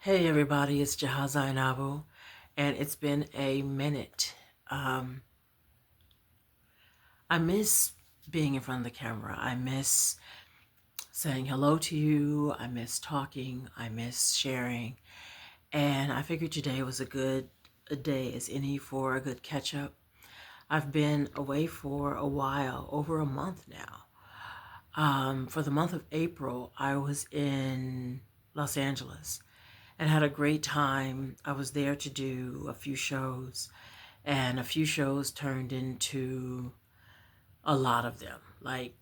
Hey everybody, it's Jaha Zainabu, and it's been a minute. Um, I miss being in front of the camera. I miss saying hello to you. I miss talking. I miss sharing. And I figured today was a day as any for a good catch up. I've been away for a while, over a month now. For the month of April, I was in Los Angeles and had a great time. I was there to do a few shows, and a few shows turned into a lot of them, like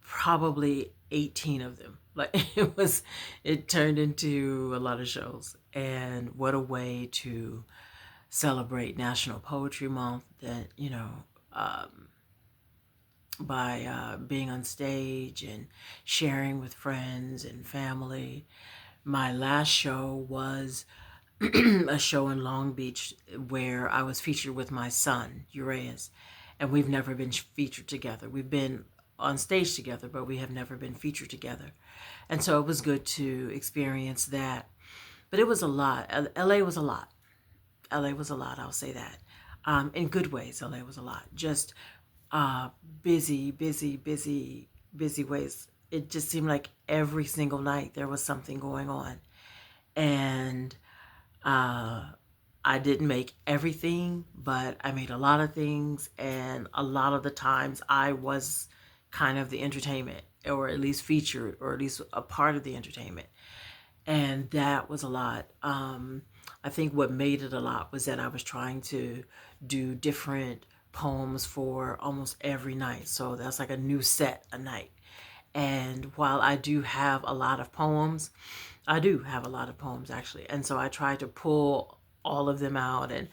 probably 18 of them. Like it turned into a lot of shows. And what a way to celebrate National Poetry Month that, um, by being on stage and sharing with friends and family. My last show was a show in Long Beach where I was featured with my son, Urias, and we've never been featured together. We've been on stage together, but we have never been featured together. And so it was good to experience that. But it was a lot. LA was a lot. LA was a lot, I'll say that. In good ways, LA was a lot. Just uh, busy, busy, busy, busy ways. It just seemed like every single night there was something going on. And uh, I didn't make everything, but I made a lot of things. And a lot of the times I was kind of the entertainment, or at least featured, or at least a part of the entertainment. And that was a lot. I think what made it a lot was that I was trying to do different poems for almost every night. So that's like a new set a night. And while I do have a lot of poems, I do have a lot of poems actually. And so I try to pull all of them out. And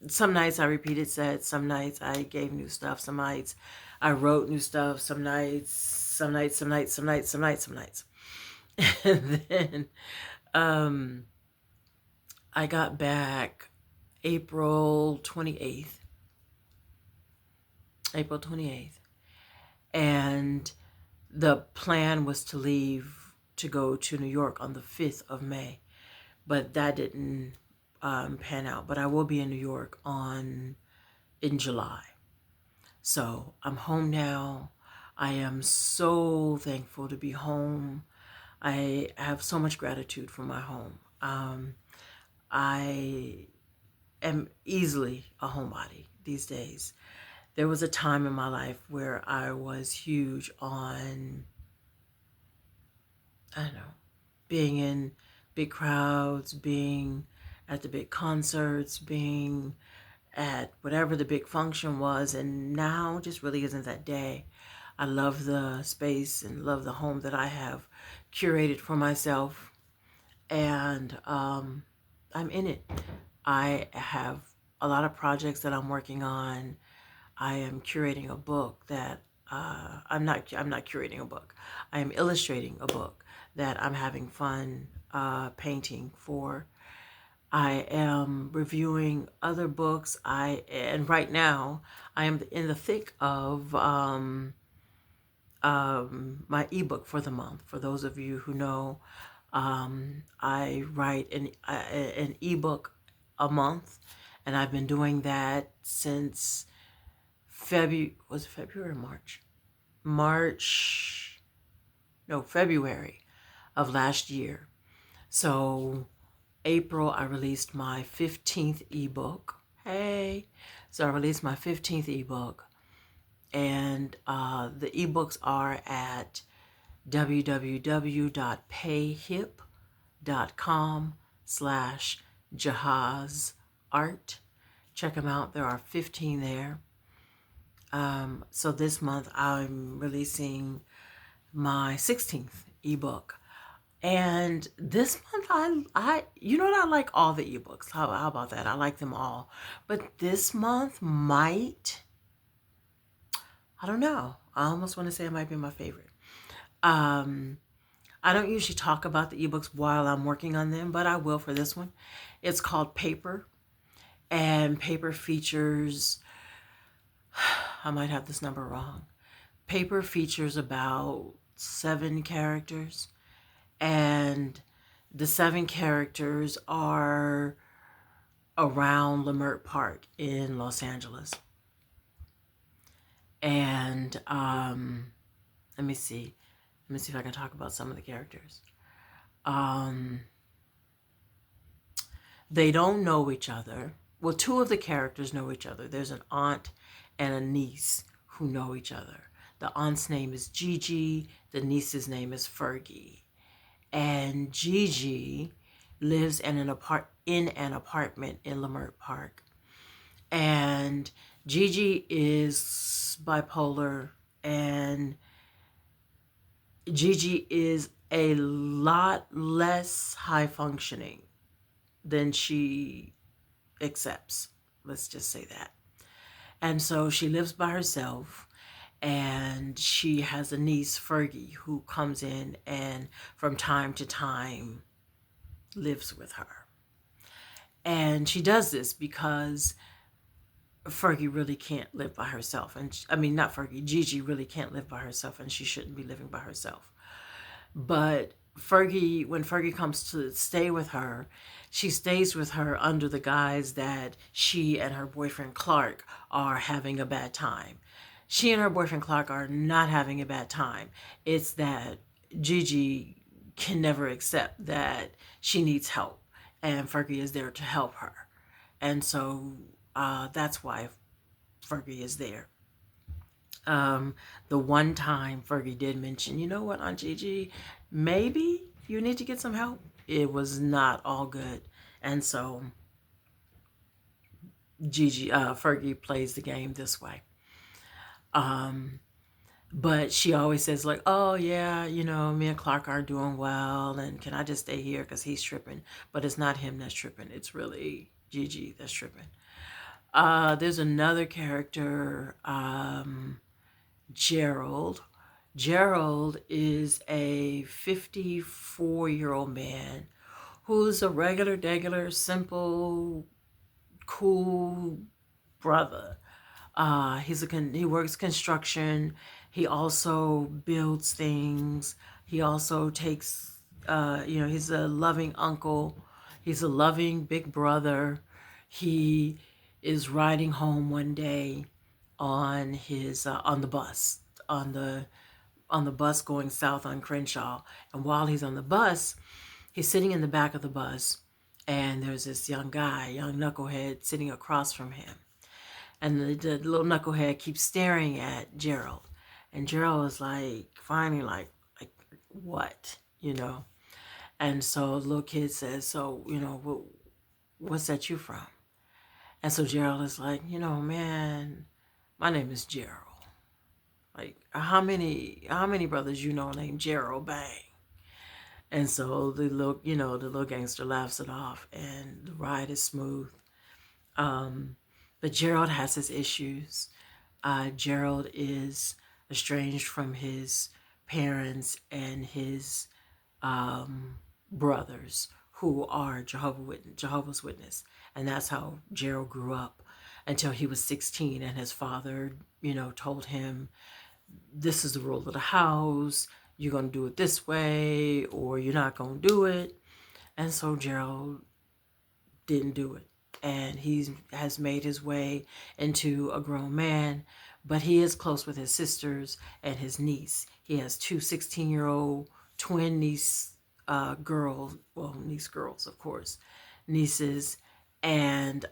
some nights I repeated sets, some nights I gave new stuff, some nights I wrote new stuff, some nights, some nights, some nights, some nights, some nights, some nights. And then um, I got back April 28th, April 28th. And the plan was to leave to go to New York on the 5th of May, but that didn't pan out. But I will be in New York in July. So I'm home now. I am so thankful to be home. I have so much gratitude for my home. I am easily a homebody these days. There was a time in my life where I was huge on, I don't know, being in big crowds, being at the big concerts, being at whatever the big function was, and now just really isn't that day. I love the space and love the home that I have curated for myself, and I'm in it. I have a lot of projects that I'm working on. I am curating a book that I'm not curating a book. I am illustrating a book that I'm having fun painting for. I am reviewing other books. And right now I am in the thick of my ebook for the month. For those of you who know, I write an ebook a month, and I've been doing that since February. Was it February or March? March, no, February of last year. So April, I released my 15th ebook. Hey, so I released my 15th ebook, and the ebooks are at www.payhip.com/jahazart. Check them out. There are 15 there. So this month I'm releasing my 16th ebook. And this month you know what, I like all the ebooks. How about that? I like them all. But this month I don't know. I almost want to say it might be my favorite. Um, I don't usually talk about the ebooks while I'm working on them, but I will for this one. It's called Paper, and Paper features, I might have this number wrong. Paper features about 7 characters, And the 7 characters are around Leimert Park in Los Angeles. And let me see. Let me see if I can talk about some of the characters. Um, they don't know each other. Well, 2 of the characters know each other. There's an aunt and a niece who know each other. The aunt's name is Gigi. The niece's name is Fergie. And Gigi lives in an apartment in Leimert Park. And Gigi is bipolar, and Gigi is a lot less high functioning than she accepts. Let's just say that. And so she lives by herself, and she has a niece, Fergie, who comes in and from time to time lives with her. And she does this because Fergie really can't live by herself. And I mean, not Fergie, Gigi really can't live by herself, and she shouldn't be living by herself. But Fergie, when Fergie comes to stay with her, she stays with her under the guise that she and her boyfriend Clark are having a bad time. She and her boyfriend Clark are not having a bad time. It's that Gigi can never accept that she needs help, and Fergie is there to help her. And so that's why Fergie is there. The one time Fergie did mention, you know what, Aunt Gigi, maybe you need to get some help. It was not all good. And so Fergie plays the game this way. But she always says like, oh yeah, me and Clark are doing well, and can I just stay here because he's tripping? But it's not him that's tripping. It's really Gigi that's tripping. There's another character, Gerald. Gerald is a 54-year-old man who's a regular, simple, cool brother. He works construction. He also builds things. He also takes, he's a loving uncle. He's a loving big brother. He is riding home one day on the bus on the bus going south on Crenshaw. And while he's on the bus, he's sitting in the back of the bus, and there's this young knucklehead sitting across from him. And the little knucklehead keeps staring at Gerald. And Gerald is like, finally, like what? And so the little kid says, so, what's that you from? And so Gerald is like, man, my name is Gerald. Like, how many brothers named Gerald Bang? And so the little gangster laughs it off, and the ride is smooth. But Gerald has his issues. Gerald is estranged from his parents and his brothers, who are Jehovah's Witness. And that's how Gerald grew up until he was 16, and his father, told him, this is the rule of the house. You're going to do it this way, or you're not going to do it. And so Gerald didn't do it. And he has made his way into a grown man, but he is close with his sisters and his niece. He has 2 16-year-old twin niece girls, well, niece girls, of course, nieces, and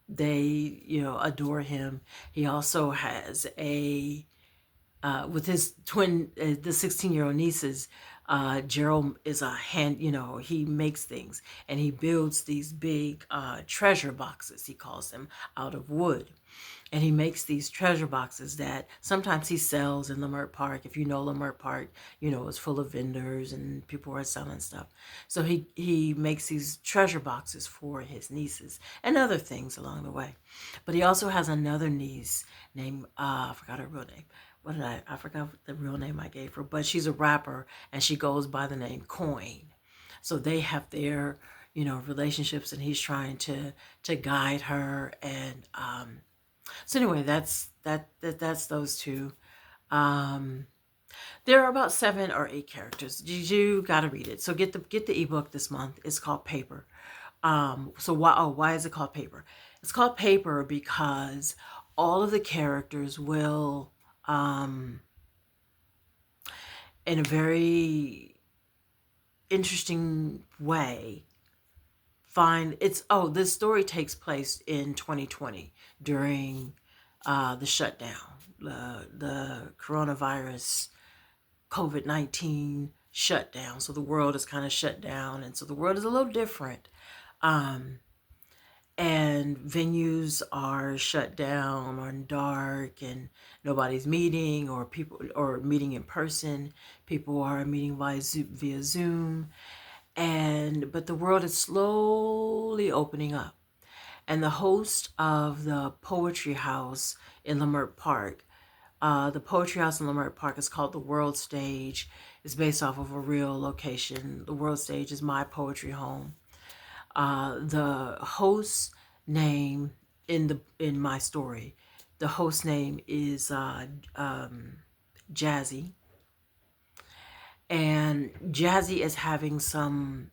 they, adore him. He also has with his twin, the 16-year-old nieces, Gerald is he makes things, and he builds these big treasure boxes, he calls them, out of wood. And he makes these treasure boxes that sometimes he sells in Leimert Park. If you know Leimert Park, it's full of vendors and people are selling stuff. So he makes these treasure boxes for his nieces and other things along the way. But he also has another niece named, I forgot her real name. I forgot the real name I gave her, but she's a rapper, and she goes by the name Coin. So they have their, relationships, and he's trying to guide her. And so anyway, that's those two. There are about 7 or 8 characters. You gotta read it. So get the ebook this month. It's called Paper. So why is it called Paper? It's called Paper because all of the characters will, in a very interesting way, find it's. Oh, this story takes place in 2020 during the shutdown, the coronavirus COVID-19 shutdown. So the world is kind of shut down, and so the world is a little different. Um, and venues are shut down or dark, and nobody's meeting, or people or meeting in person. People are meeting via Zoom, and but the world is slowly opening up. And the host of the Poetry House in Leimert Park, the Poetry House in Leimert Park is called the World Stage. It's based off of a real location. The World Stage is my poetry home. The host name in my story, the host name is Jazzy, and Jazzy is having some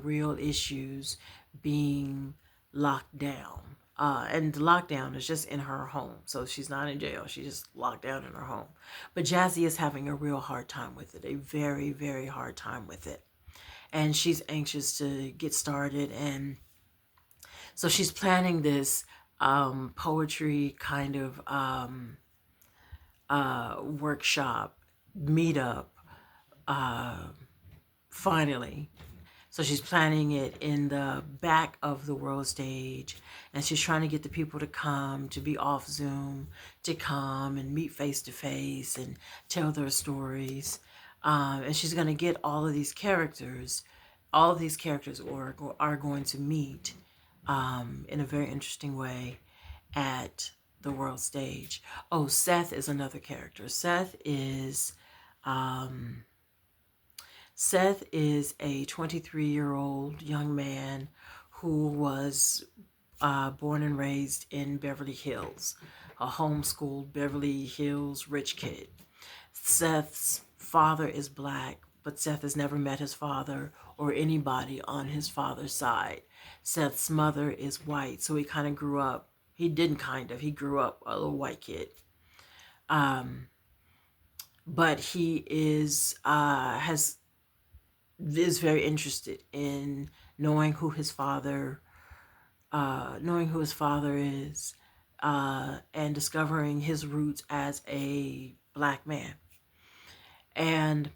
real issues being locked down. And the lockdown is just in her home. So she's not in jail. She's just locked down in her home. But Jazzy is having a real hard time with it, a very, very hard time with it. And she's anxious to get started. And so she's planning this poetry kind of workshop, meetup, finally. So she's planning it in the back of the world stage, and she's trying to get the people to come, to be off Zoom, to come and meet face to face and tell their stories. And she's going to get all of these characters. All of these characters are going to meet in a very interesting way at the world stage. Oh, Seth is another character. Seth is a 23-year-old young man who was born and raised in Beverly Hills, a homeschooled Beverly Hills rich kid. Seth's father is black, but Seth has never met his father or anybody on his father's side. Seth's mother is white, so he kind of grew up. He didn't kind of. He grew up a little white kid. But he is very interested in knowing who his father is, and discovering his roots as a black man. And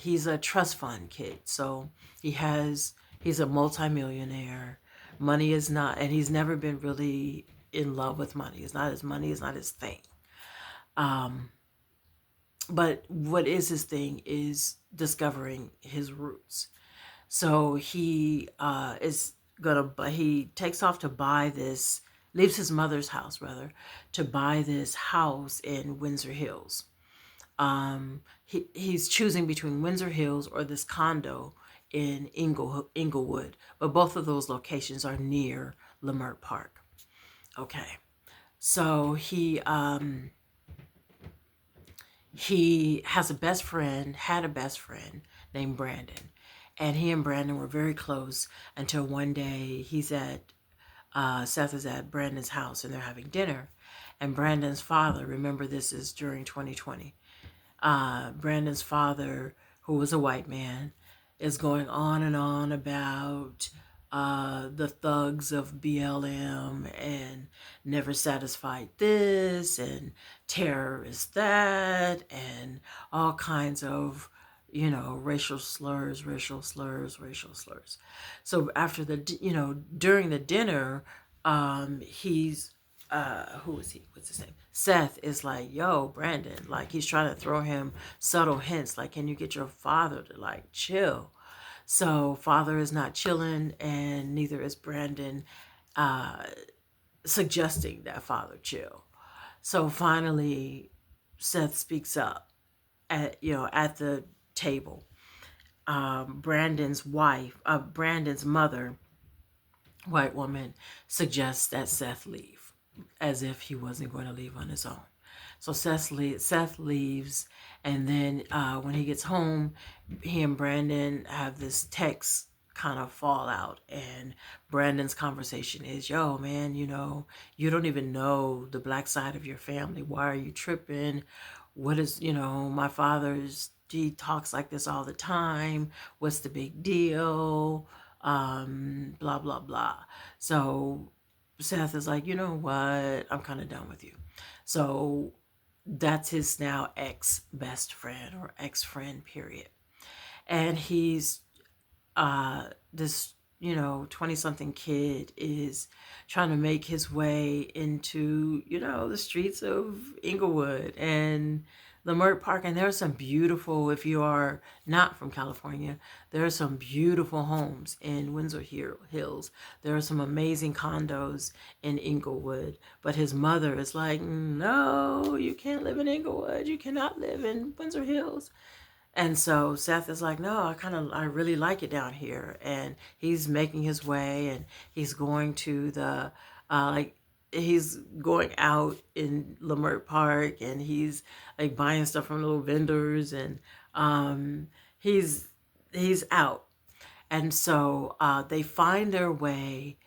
he's a trust fund kid, so he's a multimillionaire. Money is not, and he's never been really in love with money. Money is not his thing. But what is his thing is discovering his roots. So he he takes off to buy this, leaves his mother's house rather, to buy this house in Windsor Hills. He's choosing between Windsor Hills or this condo in Inglewood, but both of those locations are near Leimert Park. Okay, so he has a best friend, had a best friend named Brandon. And he and Brandon were very close until one day Seth is at Brandon's house and they're having dinner. And Brandon's father, remember this is during 2020, Brandon's father, who was a white man, is going on and on about the thugs of BLM and never satisfied this and terrorists that and all kinds of racial slurs. So after during the dinner, he's who is he? What's his name? Seth is like, yo, Brandon, like he's trying to throw him subtle hints, like, can you get your father to like chill? So father is not chilling, and neither is Brandon suggesting that father chill. So finally, Seth speaks up at the table. Brandon's mother, white woman, suggests that Seth leave, as if he wasn't going to leave on his own. So Seth leaves, and then when he gets home, he and Brandon have this text kind of fallout. And Brandon's conversation is, yo, man, you don't even know the black side of your family. Why are you tripping? What is, my he talks like this all the time. What's the big deal? Blah, blah, blah. So Seth is like, you know what? I'm kind of done with you. So that's his now ex best friend or ex friend, period. And he's this 20 something kid is trying to make his way into the streets of Inglewood and Leimert Park. And there are some beautiful, if you are not from California, there are some beautiful homes in Windsor Hills. There are some amazing condos in Inglewood. But his mother is like, no, you can't live in Inglewood, you cannot live in Windsor Hills. And so Seth is like, no, I really like it down here. And he's making his way, and he's going to he's going out in Leimert Park, and he's like buying stuff from little vendors, and he's out. And so they find their way,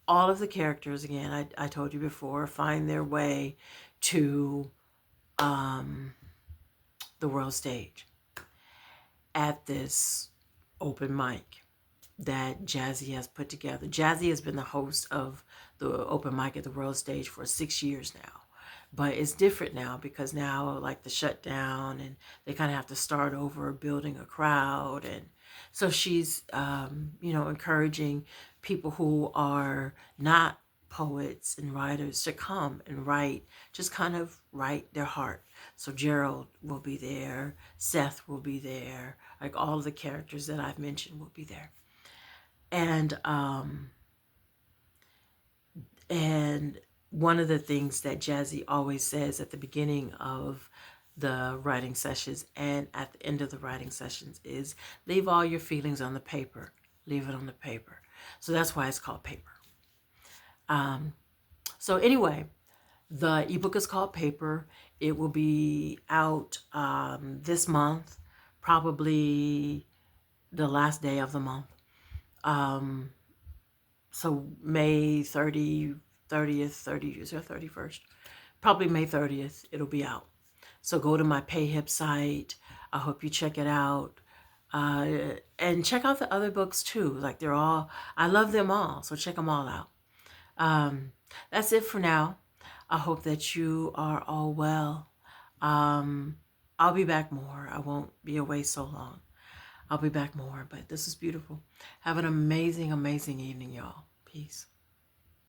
all of the characters, again, I told you before, find their way to the world stage at this open mic that Jazzy has put together. Jazzy has been the host of the open mic at the world stage for 6 years now. But it's different now because now, like, the shutdown, and they kind of have to start over building a crowd. And so she's, encouraging people who are not poets and writers to come and write, just kind of write their heart. So Gerald will be there, Seth will be there, like all of the characters that I've mentioned will be there. And one of the things that Jazzy always says at the beginning of the writing sessions and at the end of the writing sessions is, leave all your feelings on the paper. Leave it on the paper. So that's why it's called Paper. So anyway, the ebook is called Paper. It will be out this month, probably the last day of the month. So May 30th, 30th or 31st. Probably May 30th, it'll be out. So go to my PayHip site. I hope you check it out. And check out the other books too. Like, I love them all. So check them all out. That's it for now. I hope that you are all well. I'll be back more. I won't be away so long. I'll be back more, but this is beautiful. Have an amazing, amazing evening, y'all. Peace.